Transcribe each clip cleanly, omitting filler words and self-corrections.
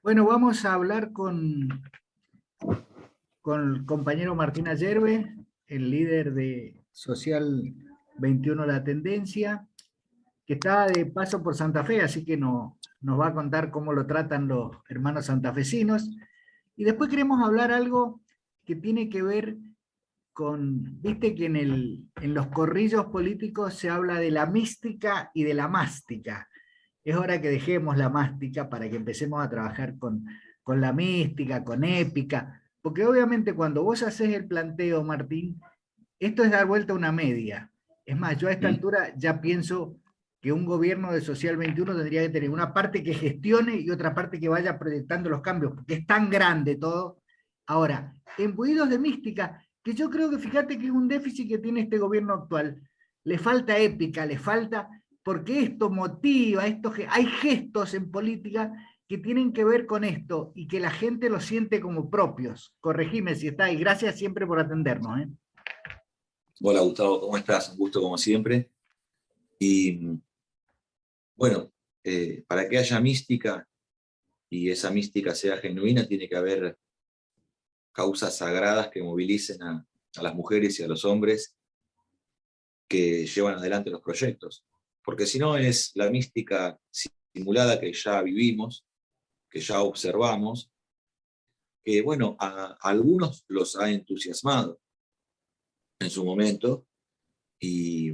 Bueno, vamos a hablar con el compañero Martín Ayerbe, el líder de Social 21 La Tendencia, que está de paso por Santa Fe, así que nos va a contar cómo lo tratan los hermanos santafesinos. Y después queremos hablar algo que tiene que ver viste que en los corrillos políticos se habla de la mística y de la mástica. Es hora que dejemos la mástica para que empecemos a trabajar con la mística, con épica, porque obviamente cuando vos haces el planteo, Martín, esto es dar vuelta a una media. Es más, yo a esta ¿Mm? altura ya pienso que un gobierno de Social 21 tendría que tener una parte que gestione y otra parte que vaya proyectando los cambios, porque es tan grande todo. Ahora, imbuidos de mística, que yo creo que fíjate que es un déficit que tiene este gobierno actual. Le falta épica, le falta, porque esto motiva, hay gestos en política que tienen que ver con esto y que la gente lo siente como propios. Corregime si está, y gracias siempre por atendernos. Hola Gustavo, ¿cómo estás? Un gusto como siempre. Y bueno, para que haya mística y esa mística sea genuina, tiene que haber causas sagradas que movilicen a las mujeres y a los hombres que llevan adelante los proyectos. Porque si no es la mística simulada que ya vivimos, que ya observamos, que bueno, a algunos los ha entusiasmado en su momento y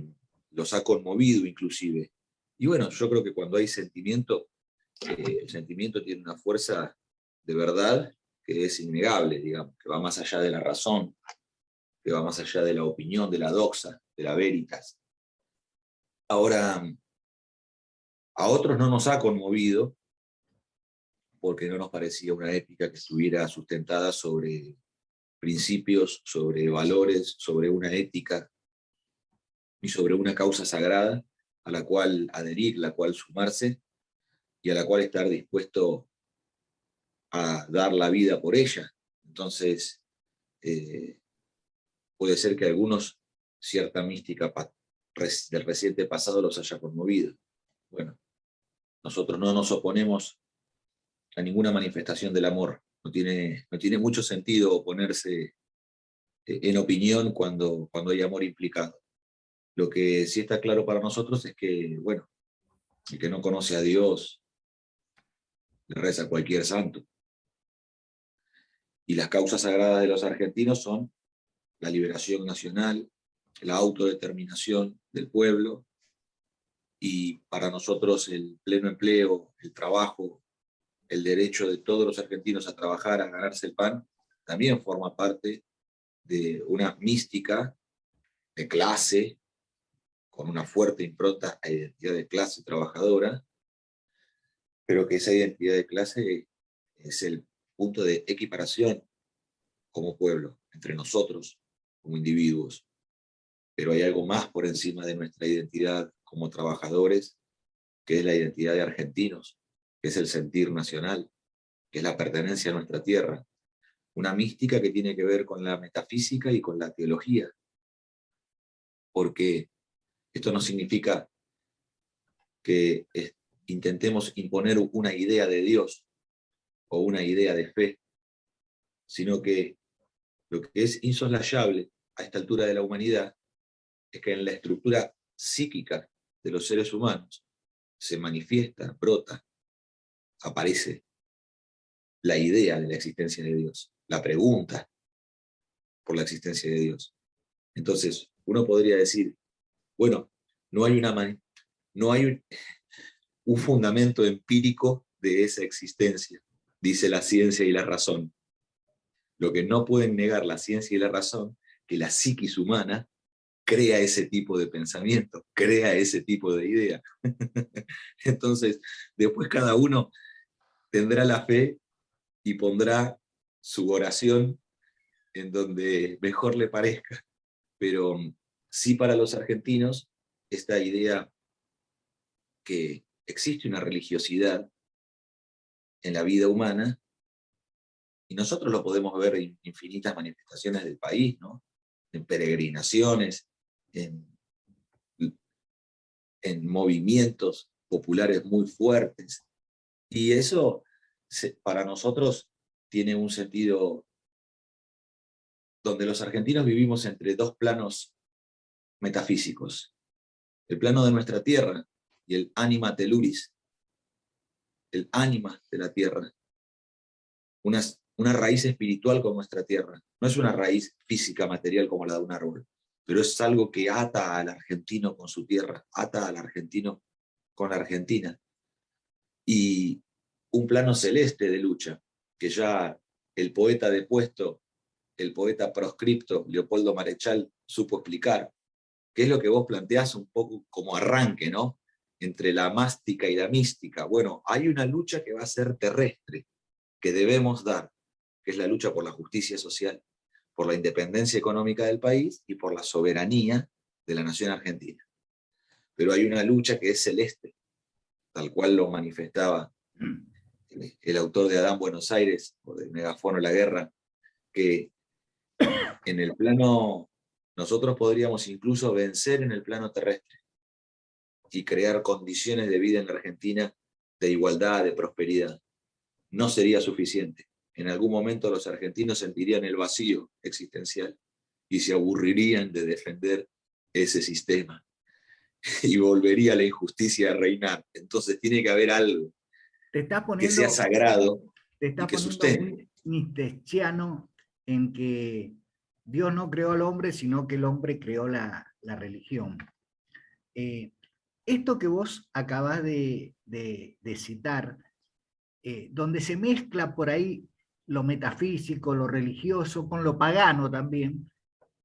los ha conmovido inclusive. Y bueno, yo creo que cuando hay sentimiento, el sentimiento tiene una fuerza de verdad que es innegable, digamos, que va más allá de la razón, que va más allá de la opinión, de la doxa, de la veritas. Ahora, a otros no nos ha conmovido porque no nos parecía una épica que estuviera sustentada sobre principios, sobre valores, sobre una ética y sobre una causa sagrada a la cual adherir, la cual sumarse y a la cual estar dispuesto a dar la vida por ella. Entonces, eh, puede ser que a algunos cierta mística del reciente pasado los haya conmovido. Bueno, nosotros no nos oponemos a ninguna manifestación del amor. No tiene mucho sentido oponerse en opinión cuando hay amor implicado. Lo que sí está claro para nosotros es que, bueno, el que no conoce a Dios le reza a cualquier santo. Y las causas sagradas de los argentinos son la liberación nacional, la autodeterminación del pueblo y para nosotros el pleno empleo, el trabajo, el derecho de todos los argentinos a trabajar, a ganarse el pan, también forma parte de una mística de clase, con una fuerte impronta a identidad de clase trabajadora, pero que esa identidad de clase es el punto de equiparación como pueblo, entre nosotros como individuos. Pero hay algo más por encima de nuestra identidad como trabajadores, que es la identidad de argentinos, que es el sentir nacional, que es la pertenencia a nuestra tierra. Una mística que tiene que ver con la metafísica y con la teología, porque esto no significa que intentemos imponer una idea de Dios o una idea de fe, sino que lo que es insoslayable a esta altura de la humanidad es que en la estructura psíquica de los seres humanos se manifiesta, brota, aparece la idea de la existencia de Dios, la pregunta por la existencia de Dios. Entonces, uno podría decir, bueno, no hay, no hay un fundamento empírico de esa existencia, dice la ciencia y la razón. Lo que no pueden negar la ciencia y la razón, que la psiquis humana crea ese tipo de pensamiento, crea ese tipo de idea. Entonces, después cada uno tendrá la fe y pondrá su oración en donde mejor le parezca. Pero sí, para los argentinos, esta idea que existe una religiosidad en la vida humana, y nosotros lo podemos ver en infinitas manifestaciones del país, ¿no? En peregrinaciones, en, en movimientos populares muy fuertes. Y eso para nosotros tiene un sentido donde los argentinos vivimos entre dos planos metafísicos. El plano de nuestra tierra y el ánima teluris, el ánima de la tierra. Una raíz espiritual con nuestra tierra. No es una raíz física, material como la de un árbol, pero es algo que ata al argentino con su tierra, ata al argentino con la Argentina. Y un plano celeste de lucha, que ya el poeta depuesto, el poeta proscripto, Leopoldo Marechal, supo explicar, que es lo que vos planteás un poco como arranque, ¿no? Entre la mástica y la mística. Bueno, hay una lucha que va a ser terrestre, que debemos dar, que es la lucha por la justicia social, por la independencia económica del país y por la soberanía de la nación argentina. Pero hay una lucha que es celeste, tal cual lo manifestaba el autor de Adán Buenos Aires, o de Megafono la Guerra, que en el plano, nosotros podríamos incluso vencer en el plano terrestre y crear condiciones de vida en la Argentina de igualdad, de prosperidad. No sería suficiente. En algún momento los argentinos sentirían el vacío existencial y se aburrirían de defender ese sistema y volvería la injusticia a reinar. Entonces tiene que haber algo que sea sagrado te y estás que poniendo sustente. muy nietzscheano en que Dios no creó al hombre, sino que el hombre creó la religión. Esto que vos acabás de citar, donde se mezcla por ahí lo metafísico, lo religioso, con lo pagano también,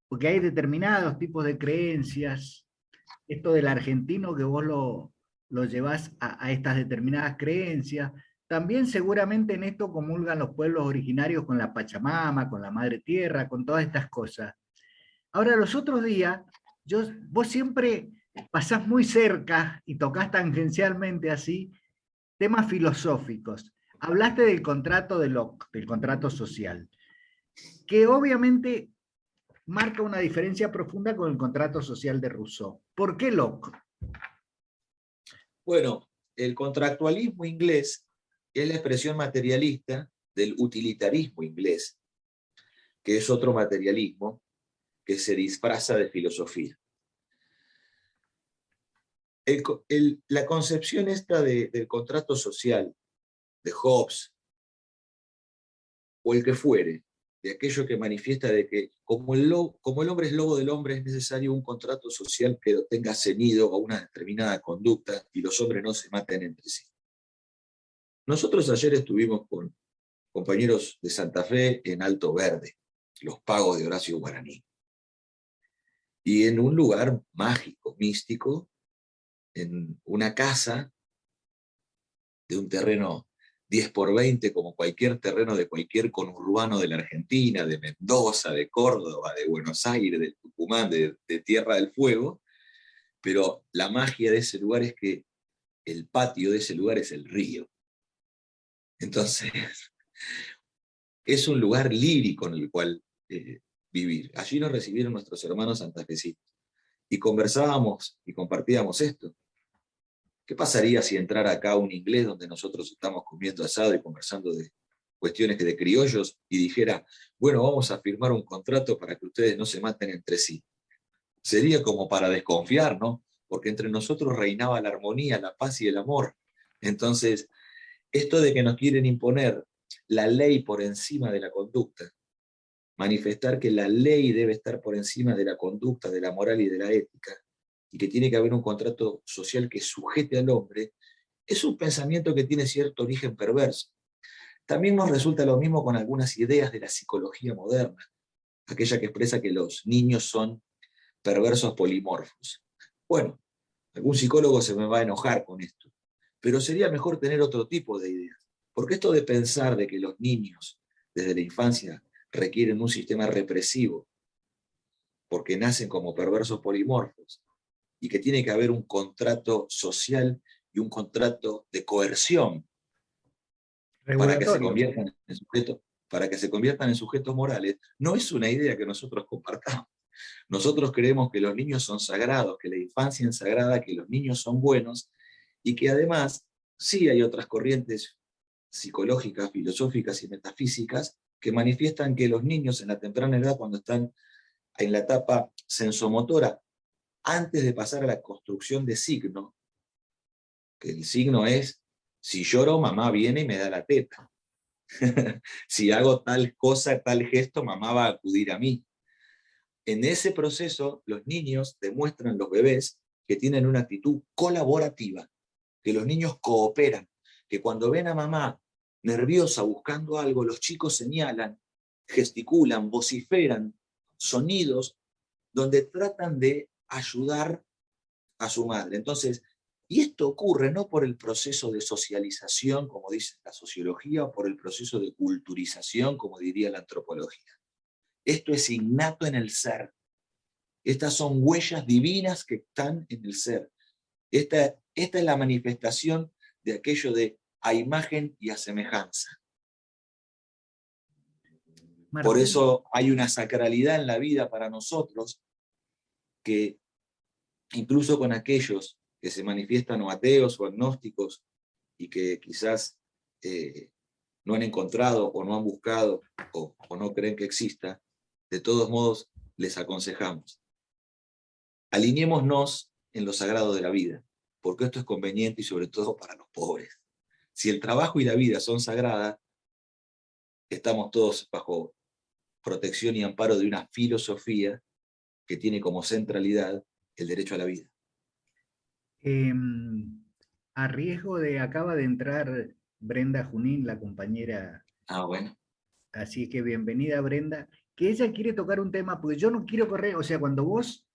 porque hay determinados tipos de creencias, esto del argentino que vos lo llevás a estas determinadas creencias, también seguramente en esto comulgan los pueblos originarios con la Pachamama, con la Madre Tierra, con todas estas cosas. Ahora, los otros días, vos siempre pasás muy cerca y tocas tangencialmente así temas filosóficos. Hablaste del contrato de Locke, del contrato social, que obviamente marca una diferencia profunda con el contrato social de Rousseau. ¿Por qué Locke? Bueno, el contractualismo inglés es la expresión materialista del utilitarismo inglés, que es otro materialismo que se disfraza de filosofía. La concepción esta del contrato social, de Hobbes, o el que fuere, de aquello que manifiesta de que como el hombre es lobo del hombre, es necesario un contrato social que tenga ceñido a una determinada conducta y los hombres no se maten entre sí. Nosotros ayer estuvimos con compañeros de Santa Fe en Alto Verde, los pagos de Horacio Guaraní. Y en un lugar mágico, místico, en una casa de un terreno 10x20, como cualquier terreno de cualquier conurbano de la Argentina, de Mendoza, de Córdoba, de Buenos Aires, de Tucumán, de Tierra del Fuego, pero la magia de ese lugar es que el patio de ese lugar es el río. Entonces, es un lugar lírico en el cual vivir. Allí nos recibieron nuestros hermanos santafesinos y conversábamos y compartíamos esto. ¿Qué pasaría si entrara acá un inglés donde nosotros estamos comiendo asado y conversando de cuestiones de criollos y dijera, bueno, vamos a firmar un contrato para que ustedes no se maten entre sí? Sería como para desconfiar, ¿no? Porque entre nosotros reinaba la armonía, la paz y el amor. Entonces, esto de que nos quieren imponer la ley por encima de la conducta, manifestar que la ley debe estar por encima de la conducta, de la moral y de la ética, y que tiene que haber un contrato social que sujete al hombre, es un pensamiento que tiene cierto origen perverso. También nos resulta lo mismo con algunas ideas de la psicología moderna, aquella que expresa que los niños son perversos polimorfos. Bueno, algún psicólogo se me va a enojar con esto, pero sería mejor tener otro tipo de ideas, porque esto de pensar de que los niños desde la infancia requieren un sistema represivo porque nacen como perversos polimorfos, y que tiene que haber un contrato social y un contrato de coerción para que se conviertan en sujetos, para que se conviertan en sujetos morales, no es una idea que nosotros compartamos. Nosotros creemos que los niños son sagrados, que la infancia es sagrada, que los niños son buenos, y que además sí hay otras corrientes psicológicas, filosóficas y metafísicas que manifiestan que los niños en la temprana edad, cuando están en la etapa sensomotora, antes de pasar a la construcción de signo, que el signo es, si lloro, mamá viene y me da la teta. Si hago tal cosa, tal gesto, mamá va a acudir a mí. En ese proceso, los niños demuestran, los bebés, que tienen una actitud colaborativa, que los niños cooperan, que cuando ven a mamá nerviosa buscando algo, los chicos señalan, gesticulan, vociferan sonidos donde tratan de ayudar a su madre. Entonces, y esto ocurre no por el proceso de socialización, como dice la sociología, o por el proceso de culturización, como diría la antropología. Esto es innato en el ser. Estas son huellas divinas que están en el ser. Esta es la manifestación de aquello de a imagen y a semejanza. Martín. Por eso hay una sacralidad en la vida para nosotros que incluso con aquellos que se manifiestan o ateos o agnósticos y que quizás no han encontrado o no han buscado o no creen que exista, de todos modos les aconsejamos. Alineémonos en lo sagrado de la vida, porque esto es conveniente y sobre todo para los pobres. Si el trabajo y la vida son sagradas, estamos todos bajo protección y amparo de una filosofía que tiene como centralidad el derecho a la vida. A riesgo de, acaba de entrar Brenda Junín, la compañera. Bueno. Así que bienvenida, Brenda, que ella quiere tocar un tema, porque yo no quiero correr, o sea, cuando vos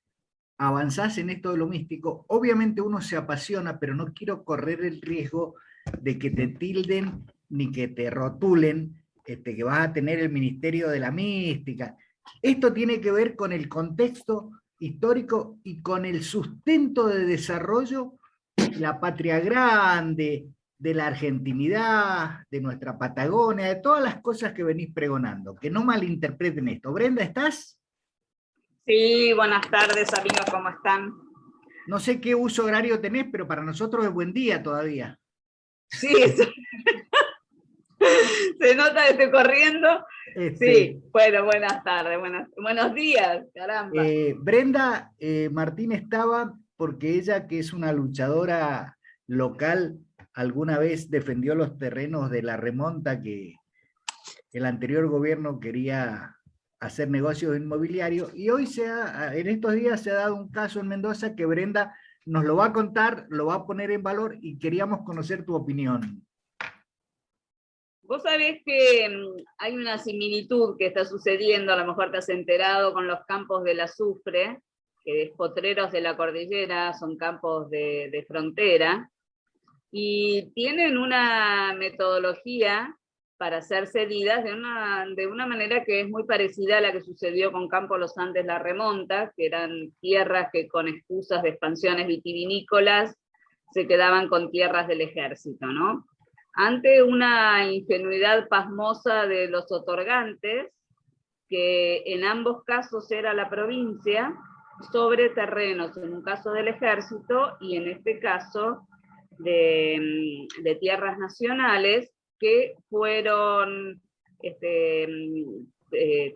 avanzás en esto de lo místico, obviamente uno se apasiona, pero no quiero correr el riesgo de que te tilden ni que te rotulen, que vas a tener el ministerio de la mística. Esto tiene que ver con el contexto histórico y con el sustento de desarrollo de la patria grande, de la argentinidad, de nuestra Patagonia, de todas las cosas que venís pregonando. Que no malinterpreten esto. Brenda, ¿estás? Sí, buenas tardes, amigos, ¿cómo están? No sé qué uso horario tenés, pero para nosotros es buen día todavía. Sí, se nota que estoy corriendo. Sí, bueno, buenas tardes, buenos días, caramba. Brenda Martín estaba porque ella, que es una luchadora local, alguna vez defendió los terrenos de la remonta que el anterior gobierno quería hacer negocios inmobiliarios, y hoy en estos días se ha dado un caso en Mendoza que Brenda nos lo va a contar, lo va a poner en valor y queríamos conocer tu opinión. Vos sabés que hay una similitud que está sucediendo, a lo mejor te has enterado, con los campos del azufre, que es Potreros de la Cordillera, son campos de frontera, y tienen una metodología para ser cedidas de una manera que es muy parecida a la que sucedió con Campo Los Andes La Remonta, que eran tierras que con excusas de expansiones vitivinícolas se quedaban con tierras del ejército, ¿no? Ante una ingenuidad pasmosa de los otorgantes, que en ambos casos era la provincia, sobre terrenos, en un caso del ejército, y en este caso de tierras nacionales, que fueron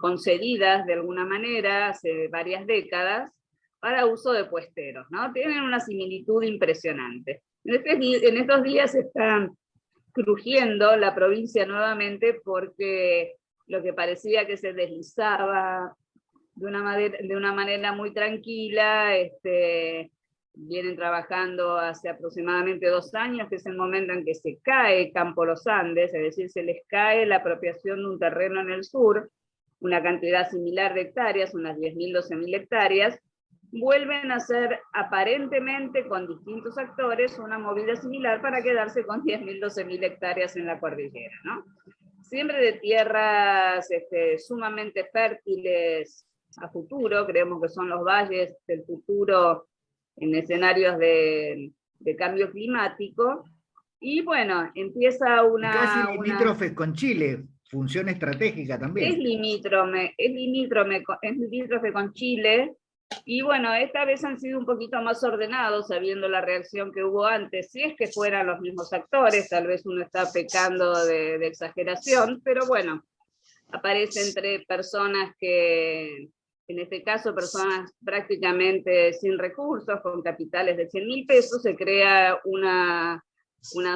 concedidas de alguna manera hace varias décadas para uso de puesteros, ¿no? Tienen una similitud impresionante. En estos días están crujiendo la provincia nuevamente porque lo que parecía que se deslizaba de una manera muy tranquila, vienen trabajando hace aproximadamente 2 años, que es el momento en que se cae Campo Los Andes, es decir, se les cae la apropiación de un terreno en el sur, una cantidad similar de hectáreas, unas 10.000, 12.000 hectáreas, vuelven a hacer aparentemente con distintos actores una movida similar para quedarse con 10.000, 12.000 hectáreas en la cordillera, ¿no? Siempre de tierras sumamente fértiles a futuro, creemos que son los valles del futuro en escenarios de cambio climático, y bueno, empieza una... Casi limítrofes con Chile, función estratégica también. Es limítrofe con Chile, Y bueno, esta vez han sido un poquito más ordenados, sabiendo la reacción que hubo antes. Si es que fueran los mismos actores, tal vez uno está pecando de exageración, pero bueno, aparece entre personas que, en este caso, personas prácticamente sin recursos, con capitales de 100.000 pesos, se crea una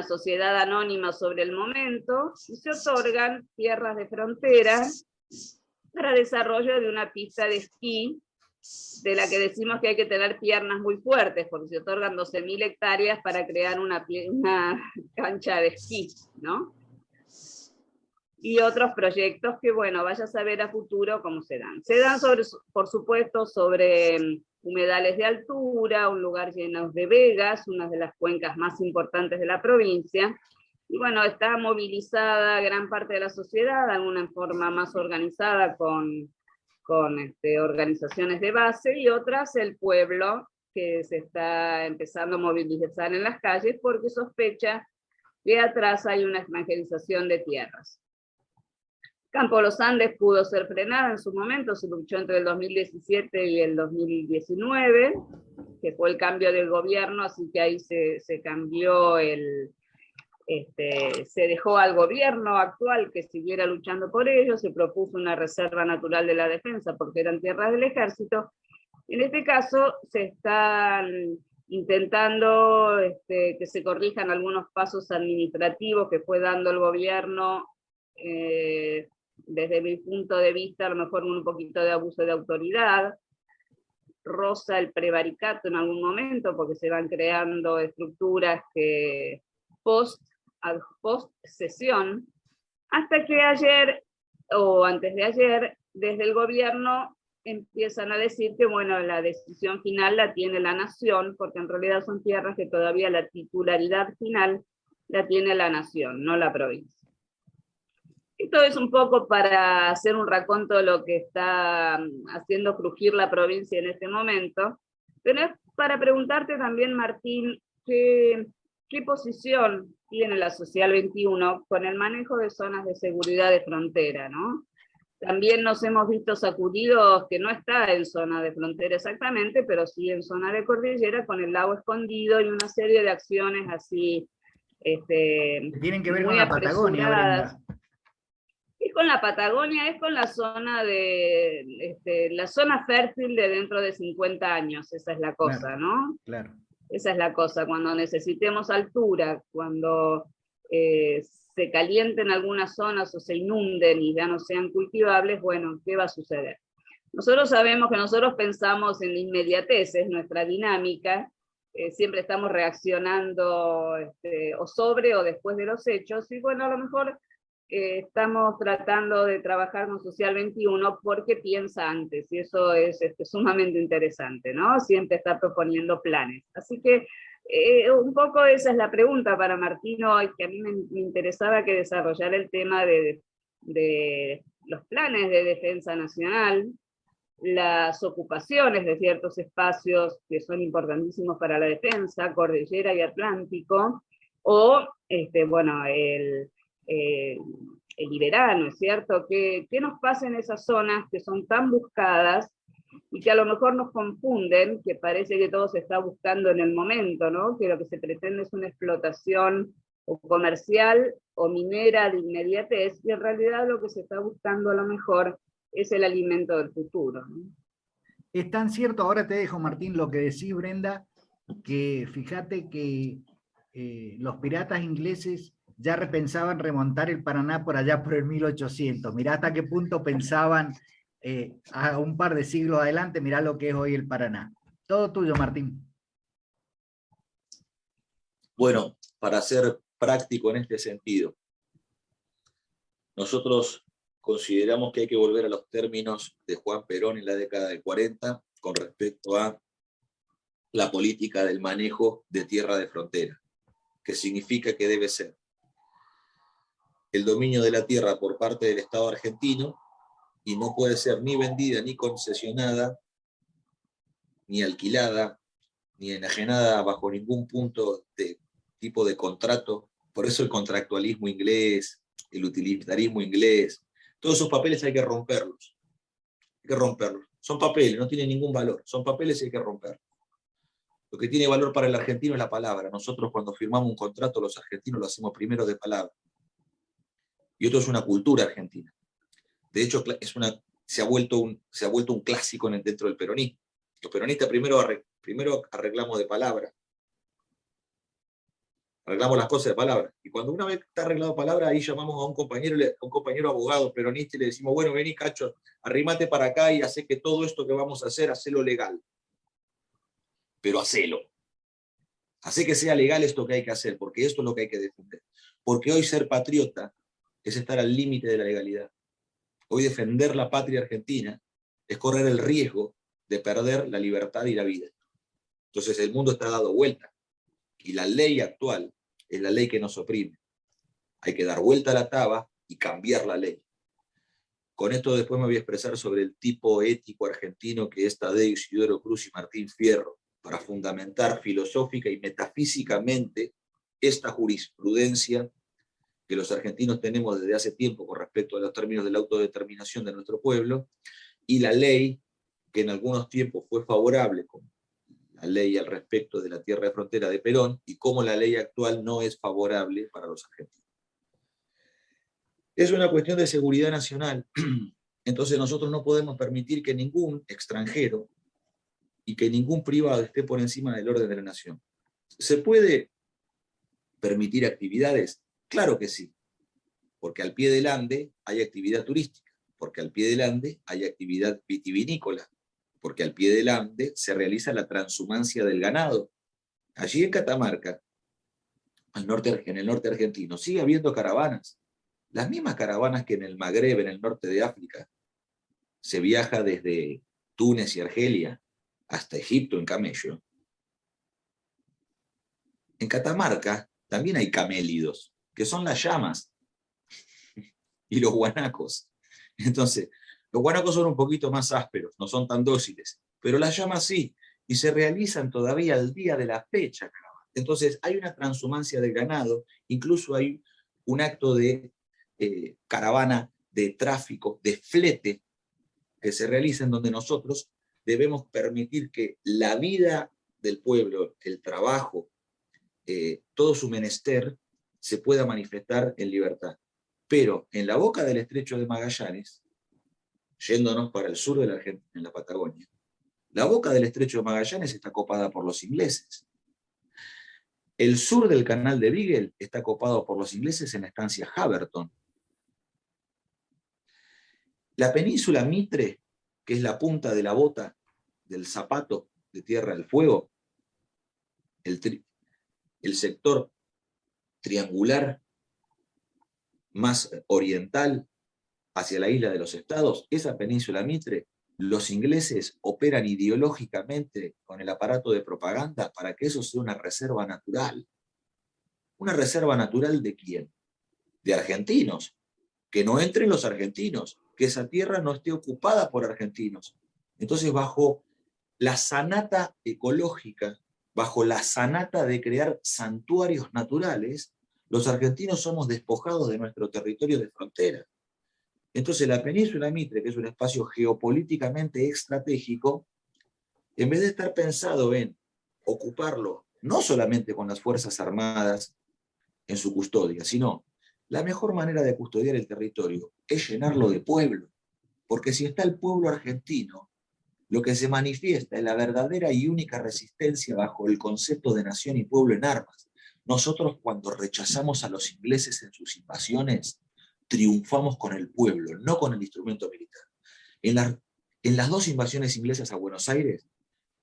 sociedad anónima sobre el momento y se otorgan tierras de frontera para desarrollo de una pista de esquí, de la que decimos que hay que tener piernas muy fuertes, porque se otorgan 12.000 hectáreas para crear una cancha de esquí, ¿no? Y otros proyectos que, bueno, vaya a saber a futuro cómo se dan. Se dan, por supuesto, sobre humedales de altura, un lugar lleno de vegas, una de las cuencas más importantes de la provincia. Y bueno, está movilizada gran parte de la sociedad, alguna forma más organizada con organizaciones de base, y otras el pueblo, que se está empezando a movilizar en las calles porque sospecha que atrás hay una extranjerización de tierras. Campo Los Andes pudo ser frenada en su momento, se luchó entre el 2017 y el 2019, que fue el cambio del gobierno, así que ahí se cambió se dejó al gobierno actual que siguiera luchando por ello, se propuso una reserva natural de la defensa porque eran tierras del ejército. En este caso se están intentando que se corrijan algunos pasos administrativos que fue dando el gobierno, desde mi punto de vista, a lo mejor un poquito de abuso de autoridad, roza el prevaricato en algún momento, porque se van creando estructuras que post sesión, hasta que ayer, o antes de ayer, desde el gobierno empiezan a decir que, bueno, la decisión final la tiene la nación, porque en realidad son tierras que todavía la titularidad final la tiene la nación, no la provincia. Esto es un poco para hacer un raconto de lo que está haciendo crujir la provincia en este momento, pero es para preguntarte también, Martín, ¿qué posición tiene la Social 21 con el manejo de zonas de seguridad de frontera, ¿no? También nos hemos visto sacudidos, que no está en zona de frontera exactamente, pero sí en zona de cordillera, con el lago escondido y una serie de acciones así, tienen que ver muy con la Patagonia, apresuradas. Brenda. Es con la Patagonia, es con la zona la zona fértil de dentro de 50 años, esa es la cosa, claro, ¿no? Claro. Esa es la cosa, cuando necesitemos altura, cuando se calienten algunas zonas o se inunden y ya no sean cultivables, bueno, ¿qué va a suceder? Nosotros sabemos que nosotros pensamos en inmediatez, es nuestra dinámica, siempre estamos reaccionando o sobre o después de los hechos, y bueno, a lo mejor estamos tratando de trabajar con Social 21 porque piensa antes, y eso es sumamente interesante, ¿no? Siempre está proponiendo planes. Así que un poco esa es la pregunta para Martín hoy, que a mí me interesaba que desarrollara el tema de los planes de defensa nacional, las ocupaciones de ciertos espacios que son importantísimos para la defensa, Cordillera y Atlántico, o, bueno, el Iberá, ¿no es cierto? ¿Qué nos pasa en esas zonas que son tan buscadas y que a lo mejor nos confunden, que parece que todo se está buscando en el momento, ¿no? Que lo que se pretende es una explotación o comercial o minera de inmediatez, y en realidad lo que se está buscando a lo mejor es el alimento del futuro, ¿no? Es tan cierto, ahora te dejo, Martín, lo que decís, Brenda, que fíjate que los piratas ingleses ya repensaban remontar el Paraná por allá por el 1800. Mirá hasta qué punto pensaban a un par de siglos adelante, mirá lo que es hoy el Paraná. Todo tuyo, Martín. Bueno, para ser práctico en este sentido, nosotros consideramos que hay que volver a los términos de Juan Perón en la década del 40 con respecto a la política del manejo de tierra de frontera, que significa que debe ser el dominio de la tierra por parte del Estado argentino, y no puede ser ni vendida, ni concesionada, ni alquilada, ni enajenada bajo ningún punto de tipo de contrato. Por eso el contractualismo inglés, el utilitarismo inglés, todos esos papeles hay que romperlos. Hay que romperlos. Son papeles, no tienen ningún valor. Son papeles y hay que romper. Lo que tiene valor para el argentino es la palabra. Nosotros cuando firmamos un contrato, los argentinos lo hacemos primero de palabra. Y esto es una cultura argentina. De hecho, se ha vuelto un clásico dentro del peronismo. Los peronistas primero arreglamos de palabra. Arreglamos las cosas de palabra. Y cuando una vez está arreglado de palabra, ahí llamamos a un compañero abogado peronista y le decimos, bueno, vení, Cacho, arrímate para acá y hace que todo esto que vamos a hacer, hacelo legal. Pero hacelo. Hace que sea legal esto que hay que hacer, porque esto es lo que hay que defender. Porque hoy ser patriota es estar al límite de la legalidad. Hoy defender la patria argentina es correr el riesgo de perder la libertad y la vida. Entonces el mundo está dado vuelta. Y la ley actual es la ley que nos oprime. Hay que dar vuelta a la taba y cambiar la ley. Con esto después me voy a expresar sobre el tipo ético argentino que es Tadeo Isidoro Cruz y Martín Fierro, para fundamentar filosófica y metafísicamente esta jurisprudencia que los argentinos tenemos desde hace tiempo con respecto a los términos de la autodeterminación de nuestro pueblo, y la ley que en algunos tiempos fue favorable, como la ley al respecto de la tierra de frontera de Perón, y cómo la ley actual no es favorable para los argentinos. Es una cuestión de seguridad nacional. Entonces nosotros no podemos permitir que ningún extranjero y que ningún privado esté por encima del orden de la nación. ¿Se puede permitir actividades? Claro que sí, porque al pie del Ande hay actividad turística, porque al pie del Ande hay actividad vitivinícola, porque al pie del Ande se realiza la transhumancia del ganado. Allí en Catamarca, en el norte argentino, sigue habiendo caravanas, las mismas caravanas que en el Magreb, en el norte de África. Se viaja desde Túnez y Argelia hasta Egipto en camello. En Catamarca también hay camélidos, que son las llamas, y los guanacos. Entonces, los guanacos son un poquito más ásperos, no son tan dóciles, pero las llamas sí, y se realizan todavía al día de la fecha. Entonces, hay una transhumancia del ganado, incluso hay un acto de caravana, de tráfico, de flete, que se realiza en donde nosotros debemos permitir que la vida del pueblo, el trabajo, todo su menester, se pueda manifestar en libertad. Pero en la boca del estrecho de Magallanes, yéndonos para el sur de la Argentina, en la Patagonia, la boca del estrecho de Magallanes está copada por los ingleses. El sur del canal de Beagle está copado por los ingleses en la estancia Haverton. La península Mitre, que es la punta de la bota del zapato de Tierra del Fuego, el sector triangular más oriental hacia la isla de los Estados, esa península Mitre, los ingleses operan ideológicamente con el aparato de propaganda para que eso sea una reserva natural. ¿Una reserva natural de quién? De argentinos. Que no entren los argentinos, que esa tierra no esté ocupada por argentinos. Entonces, bajo la sanata ecológica, bajo la sanata de crear santuarios naturales, los argentinos somos despojados de nuestro territorio de frontera. Entonces la península Mitre, que es un espacio geopolíticamente estratégico, en vez de estar pensado en ocuparlo no solamente con las Fuerzas Armadas en su custodia, sino la mejor manera de custodiar el territorio es llenarlo de pueblo. Porque si está el pueblo argentino, lo que se manifiesta es la verdadera y única resistencia bajo el concepto de nación y pueblo en armas. Nosotros, cuando rechazamos a los ingleses en sus invasiones, triunfamos con el pueblo, no con el instrumento militar. En las dos invasiones inglesas a Buenos Aires,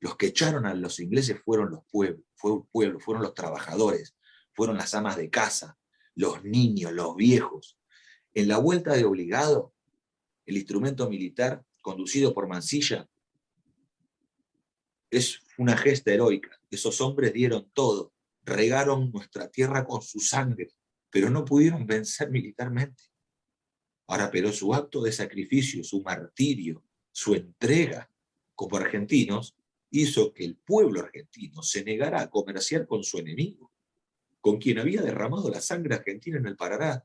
los que echaron a los ingleses fueron los pueblos, fueron los trabajadores, fueron las amas de casa, los niños, los viejos. En la vuelta de obligado, el instrumento militar, conducido por Mansilla, es una gesta heroica. Esos hombres dieron todo, regaron nuestra tierra con su sangre, pero no pudieron vencer militarmente. Ahora, pero su acto de sacrificio, su martirio, su entrega como argentinos, hizo que el pueblo argentino se negara a comerciar con su enemigo, con quien había derramado la sangre argentina en el Paraná.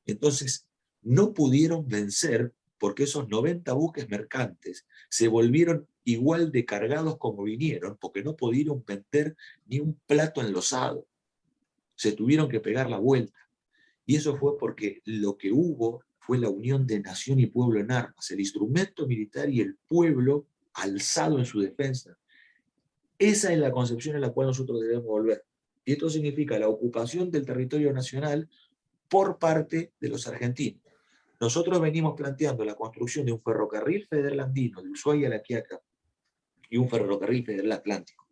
Entonces, no pudieron vencer porque esos 90 buques mercantes se volvieron igual de cargados como vinieron, porque no pudieron vender ni un plato enlosado. Se tuvieron que pegar la vuelta. Y eso fue porque lo que hubo fue la unión de nación y pueblo en armas, el instrumento militar y el pueblo alzado en su defensa. Esa es la concepción a la cual nosotros debemos volver. Y esto significa la ocupación del territorio nacional por parte de los argentinos. Nosotros venimos planteando la construcción de un ferrocarril federal andino, de Ushuaia a La Quiaca, y un ferrocarril federal atlántico.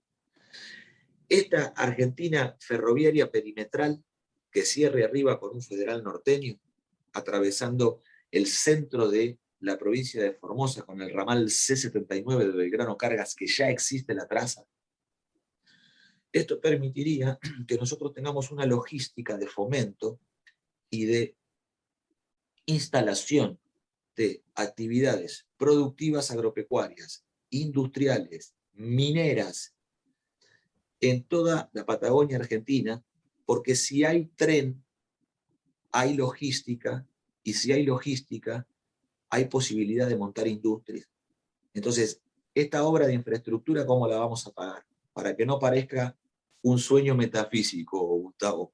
Esta Argentina ferroviaria perimetral que cierre arriba con un federal norteño, atravesando el centro de la provincia de Formosa con el ramal C79 de Belgrano Cargas, que ya existe la traza. Esto permitiría que nosotros tengamos una logística de fomento y de instalación de actividades productivas agropecuarias, industriales, mineras, en toda la Patagonia Argentina, porque si hay tren, hay logística, y si hay logística, hay posibilidad de montar industrias. Entonces, esta obra de infraestructura, ¿cómo la vamos a pagar? Para que no parezca un sueño metafísico, Gustavo,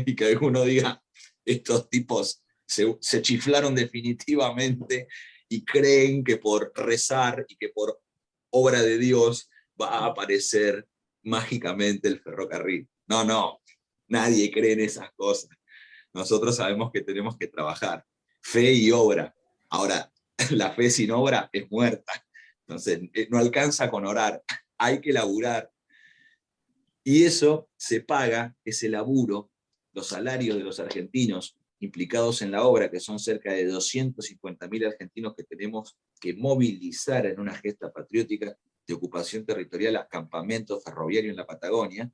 y que alguno diga, estos tipos se chiflaron definitivamente y creen que por rezar y que por obra de Dios va a aparecer mágicamente el ferrocarril. No, no, nadie cree en esas cosas. Nosotros sabemos que tenemos que trabajar. Fe y obra. Ahora, la fe sin obra es muerta. Entonces, no alcanza con orar. Hay que laburar. Y eso se paga, ese laburo, los salarios de los argentinos implicados en la obra, que son cerca de 250.000 argentinos que tenemos que movilizar en una gesta patriótica de ocupación territorial a campamentos ferroviarios en la Patagonia,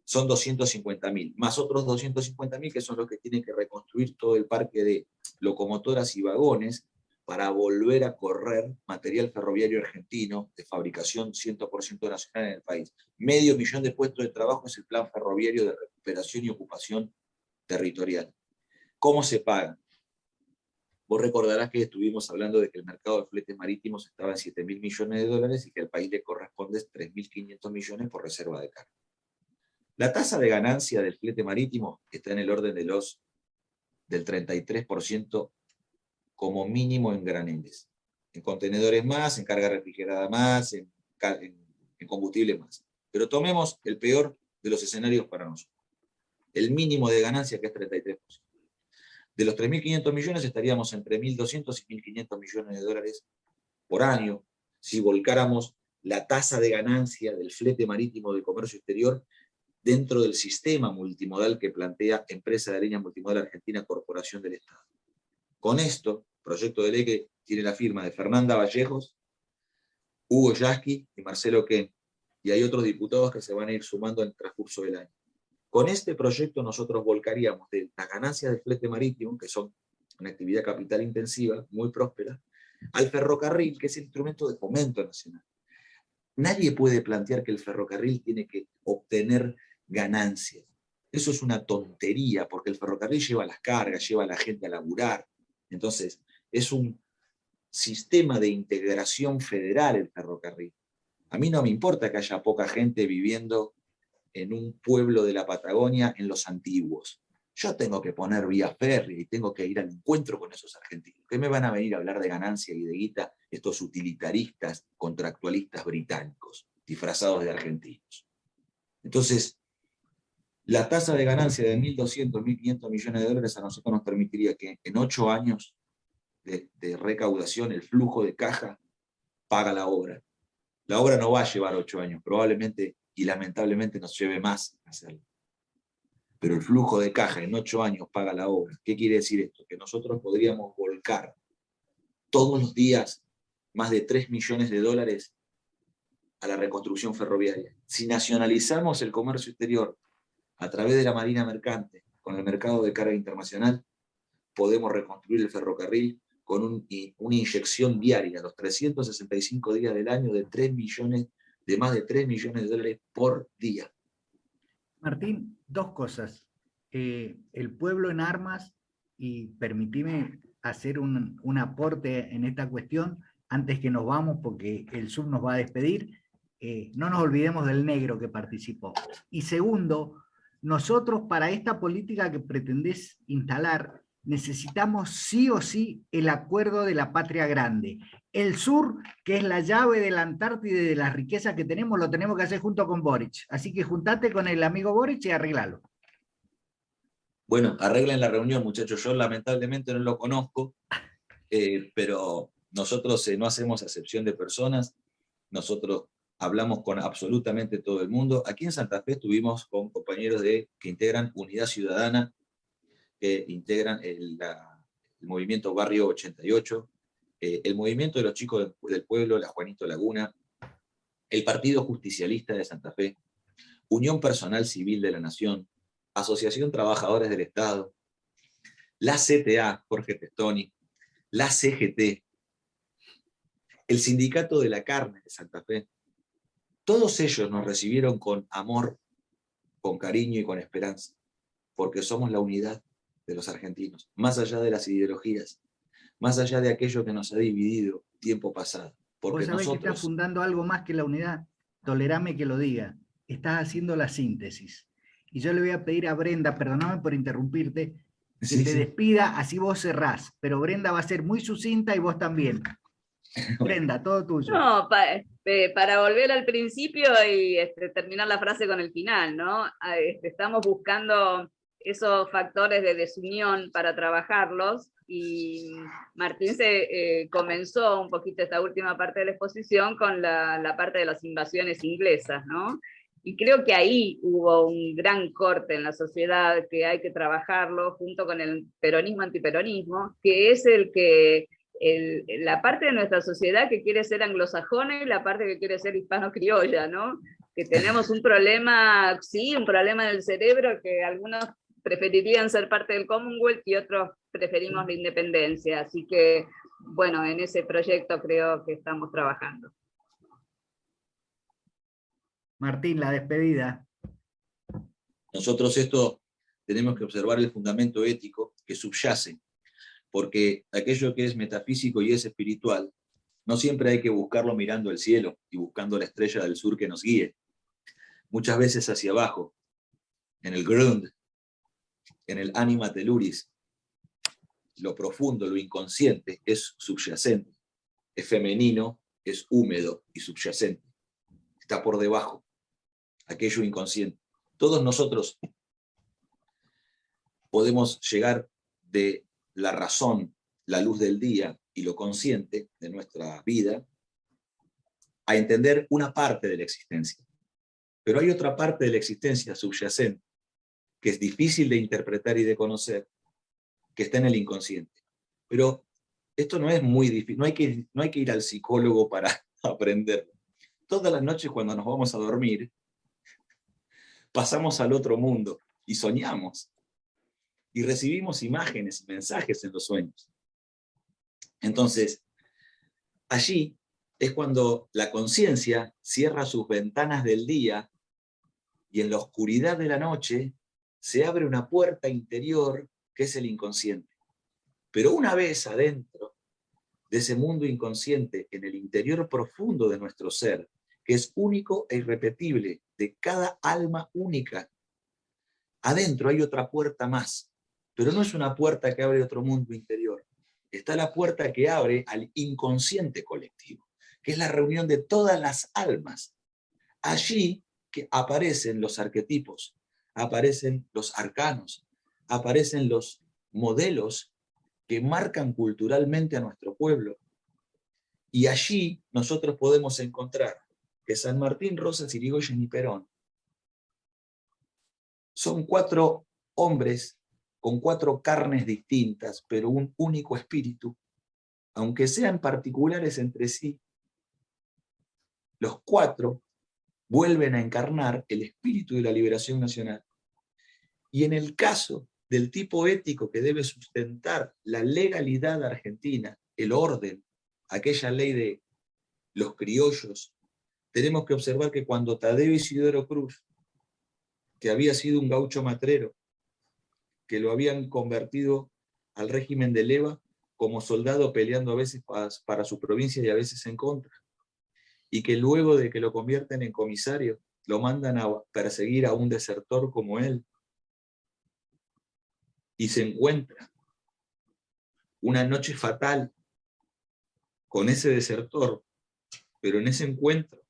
son 250.000, más otros 250.000 que son los que tienen que reconstruir todo el parque de locomotoras y vagones para volver a correr material ferroviario argentino de fabricación 100% nacional en el país. 500.000 de puestos de trabajo es el plan ferroviario de recuperación y ocupación territorial. ¿Cómo se paga? Vos recordarás que estuvimos hablando de que el mercado de fletes marítimos estaba en 7.000 millones de dólares y que al país le corresponde 3.500 millones por reserva de carga. La tasa de ganancia del flete marítimo está en el orden del 33% como mínimo en graneles. En contenedores más, en carga refrigerada más, en combustible más. Pero tomemos el peor de los escenarios para nosotros. El mínimo de ganancia, que es 33%. De los 3.500 millones estaríamos entre 1.200 y 1.500 millones de dólares por año si volcáramos la tasa de ganancia del flete marítimo de comercio exterior dentro del sistema multimodal que plantea Empresa de Líneas Multimodal Argentina, Corporación del Estado. Con esto, proyecto de ley que tiene la firma de Fernanda Vallejos, Hugo Yasky y Marcelo Ken, y hay otros diputados que se van a ir sumando en el transcurso del año. Con este proyecto nosotros volcaríamos de las ganancias del flete marítimo, que son una actividad capital intensiva, muy próspera, al ferrocarril, que es el instrumento de fomento nacional. Nadie puede plantear que el ferrocarril tiene que obtener ganancias. Eso es una tontería, porque el ferrocarril lleva las cargas, lleva a la gente a laburar. Entonces, es un sistema de integración federal el ferrocarril. A mí no me importa que haya poca gente viviendo en un pueblo de la Patagonia en los antiguos. Yo tengo que poner vía férrea y tengo que ir al encuentro con esos argentinos. ¿Qué me van a venir a hablar de ganancia y de guita estos utilitaristas, contractualistas británicos, disfrazados de argentinos? Entonces, la tasa de ganancia de 1.200, 1.500 millones de dólares a nosotros nos permitiría que en 8 años de recaudación, el flujo de caja paga la obra. La obra no va a llevar 8 años, probablemente y lamentablemente nos lleve más hacerlo. Pero el flujo de caja en 8 años paga la obra. ¿Qué quiere decir esto? Que nosotros podríamos volcar todos los días más de 3 millones de dólares a la reconstrucción ferroviaria. Si nacionalizamos el comercio exterior a través de la marina mercante con el mercado de carga internacional, podemos reconstruir el ferrocarril con una inyección diaria, los 365 días del año, de más de 3 millones de dólares por día. Martín, dos cosas. El pueblo en armas, y permitime hacer un aporte en esta cuestión antes que nos vamos, porque el Zoom nos va a despedir. No nos olvidemos del negro que participó. Y segundo, nosotros para esta política que pretendés instalar, necesitamos sí o sí el acuerdo de la patria grande. El sur, que es la llave de la Antártida y de las riquezas que tenemos, lo tenemos que hacer junto con Boric. Así que juntate con el amigo Boric y arreglalo. Bueno, arreglen la reunión, muchachos. Yo lamentablemente no lo conozco, pero nosotros no hacemos acepción de personas. Nosotros hablamos con absolutamente todo el mundo. Aquí en Santa Fe estuvimos con compañeros que integran Unidad Ciudadana, que integran el movimiento Barrio 88, el movimiento de los chicos del pueblo, la Juanito Laguna, el Partido Justicialista de Santa Fe, Unión Personal Civil de la Nación, Asociación Trabajadores del Estado, la CTA, Jorge Testoni, la CGT, el Sindicato de la Carne de Santa Fe. Todos ellos nos recibieron con amor, con cariño y con esperanza, porque somos la unidad de los argentinos, más allá de las ideologías, más allá de aquello que nos ha dividido tiempo pasado. Porque vos sabés que estás fundando algo más que la unidad, tolerame que lo diga, estás haciendo la síntesis. Y yo le voy a pedir a Brenda, perdóname por interrumpirte, que te despida, así vos cerrás, pero Brenda va a ser muy sucinta y vos también. Brenda, todo tuyo. No, para volver al principio y terminar la frase con el final, ¿no? Estamos buscando esos factores de desunión para trabajarlos, y Martín comenzó un poquito esta última parte de la exposición con la parte de las invasiones inglesas, ¿no? Y creo que ahí hubo un gran corte en la sociedad que hay que trabajarlo junto con el peronismo-antiperonismo, que es la parte de nuestra sociedad que quiere ser anglosajona y la parte que quiere ser hispano-criolla, ¿no? Que tenemos un problema, sí, un problema en el cerebro, que algunos preferirían ser parte del Commonwealth y otros preferimos la independencia. Así que, bueno, en ese proyecto creo que estamos trabajando. Martín, la despedida. Nosotros esto tenemos que observar el fundamento ético que subyace, porque aquello que es metafísico y es espiritual, no siempre hay que buscarlo mirando el cielo y buscando la estrella del sur que nos guíe. Muchas veces hacia abajo, en el grund, en el anima teluris, lo profundo, lo inconsciente, es subyacente, es femenino, es húmedo y subyacente. Está por debajo, aquello inconsciente. Todos nosotros podemos llegar de la razón, la luz del día y lo consciente de nuestra vida a entender una parte de la existencia. Pero hay otra parte de la existencia subyacente que es difícil de interpretar y de conocer, que está en el inconsciente. Pero esto no es muy difícil, no hay que ir al psicólogo para aprenderlo. Todas las noches cuando nos vamos a dormir, pasamos al otro mundo y soñamos. Y recibimos imágenes y mensajes en los sueños. Entonces, allí es cuando la conciencia cierra sus ventanas del día y en la oscuridad de la noche se abre una puerta interior que es el inconsciente. Pero una vez adentro de ese mundo inconsciente, en el interior profundo de nuestro ser, que es único e irrepetible, de cada alma única, adentro hay otra puerta más. Pero no es una puerta que abre otro mundo interior. Está la puerta que abre al inconsciente colectivo, que es la reunión de todas las almas. Allí que aparecen los arquetipos, aparecen los arcanos, aparecen los modelos que marcan culturalmente a nuestro pueblo. Y allí nosotros podemos encontrar que San Martín, Rosas, Irigoyen y Perón son 4 hombres con 4 carnes distintas, pero un único espíritu, aunque sean particulares entre sí, los 4 vuelven a encarnar el espíritu de la liberación nacional. Y en el caso del tipo ético que debe sustentar la legalidad argentina, el orden, aquella ley de los criollos, tenemos que observar que cuando Tadeo Isidoro Cruz, que había sido un gaucho matrero, que lo habían convertido al régimen de Leva, como soldado peleando a veces para su provincia y a veces en contra, y que luego de que lo convierten en comisario, lo mandan a perseguir a un desertor como él, y se encuentra una noche fatal con ese desertor, pero en ese encuentro,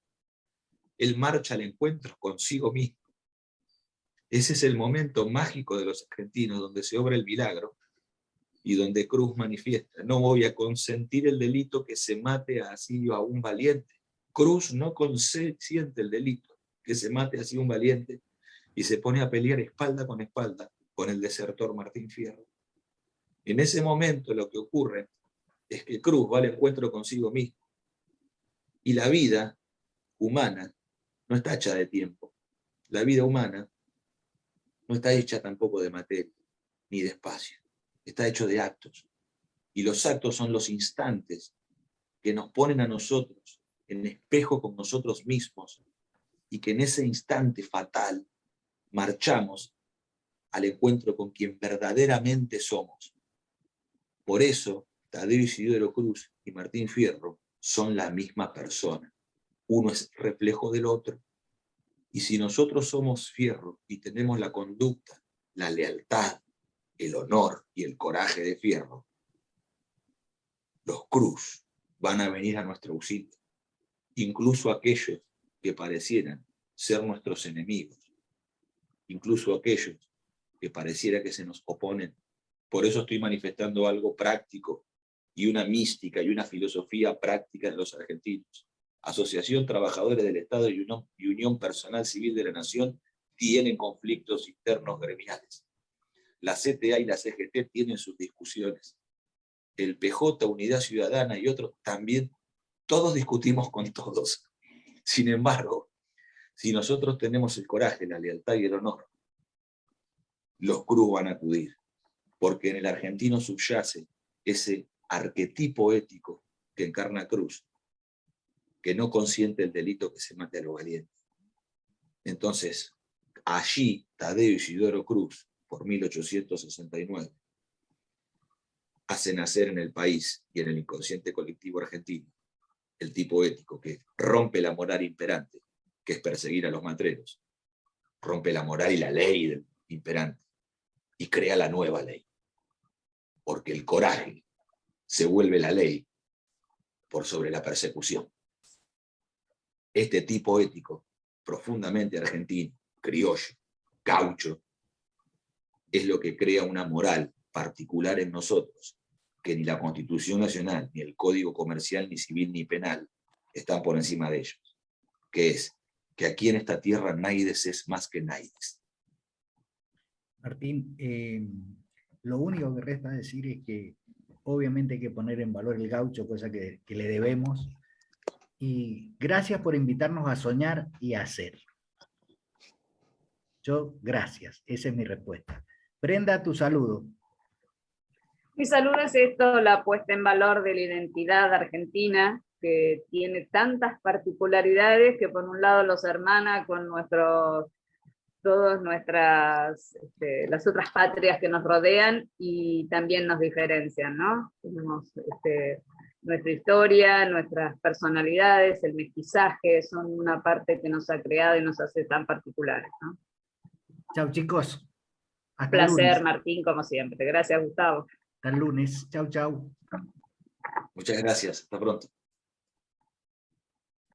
él marcha al encuentro consigo mismo. Ese es el momento mágico de los argentinos, donde se obra el milagro, y donde Cruz manifiesta: no voy a consentir el delito que se mate así a un valiente. Cruz no consiente el delito que se mate así un valiente, y se pone a pelear espalda con el desertor Martín Fierro. En ese momento lo que ocurre es que Cruz va al encuentro consigo mismo, y la vida humana no está hecha de tiempo. La vida humana no está hecha tampoco de materia, ni de espacio. Está hecho de actos. Y los actos son los instantes que nos ponen a nosotros en espejo con nosotros mismos, y que en ese instante fatal marchamos al encuentro con quien verdaderamente somos. Por eso, Tadeo Isidoro Cruz y Martín Fierro son la misma persona. Uno es reflejo del otro. Y si nosotros somos Fierro y tenemos la conducta, la lealtad, el honor y el coraje de Fierro, los Cruz van a venir a nuestro auxilio, incluso aquellos que parecieran ser nuestros enemigos, incluso aquellos que pareciera que se nos oponen. Por eso estoy manifestando algo práctico y una mística y una filosofía práctica de los argentinos. Asociación Trabajadores del Estado y Unión Personal Civil de la Nación tienen conflictos internos gremiales. La CTA y la CGT tienen sus discusiones. El PJ, Unidad Ciudadana y otros también, todos discutimos con todos. Sin embargo, si nosotros tenemos el coraje, la lealtad y el honor, los Cruz van a acudir, porque en el argentino subyace ese arquetipo ético que encarna Cruz, que no consiente el delito que se mate a los valientes. Entonces, allí Tadeo Isidoro Cruz, por 1869, hace nacer en el país y en el inconsciente colectivo argentino el tipo ético que rompe la moral imperante, que es perseguir a los matreros, rompe la moral y la ley imperante, y crea la nueva ley. Porque el coraje se vuelve la ley por sobre la persecución. Este tipo ético, profundamente argentino, criollo, gaucho, es lo que crea una moral particular en nosotros, que ni la Constitución Nacional, ni el Código Comercial, ni Civil, ni Penal están por encima de ellos. Que es que aquí en esta tierra naides es más que naides. Martín, lo único que resta decir es que obviamente hay que poner en valor el gaucho, cosa que le debemos, y gracias por invitarnos a soñar y a hacer. Gracias, esa es mi respuesta. Brenda, tu saludo. Mi saludo es esto, la puesta en valor de la identidad argentina, que tiene tantas particularidades que por un lado los hermana con todas las otras patrias que nos rodean, y también nos diferencian, ¿no? Tenemos nuestra historia, nuestras personalidades, el mestizaje, son una parte que nos ha creado y nos hace tan particulares, ¿no? Chao, chicos. Un placer, Martín, como siempre. Gracias, Gustavo. Hasta el lunes. Chau, chau. Muchas gracias. Hasta pronto.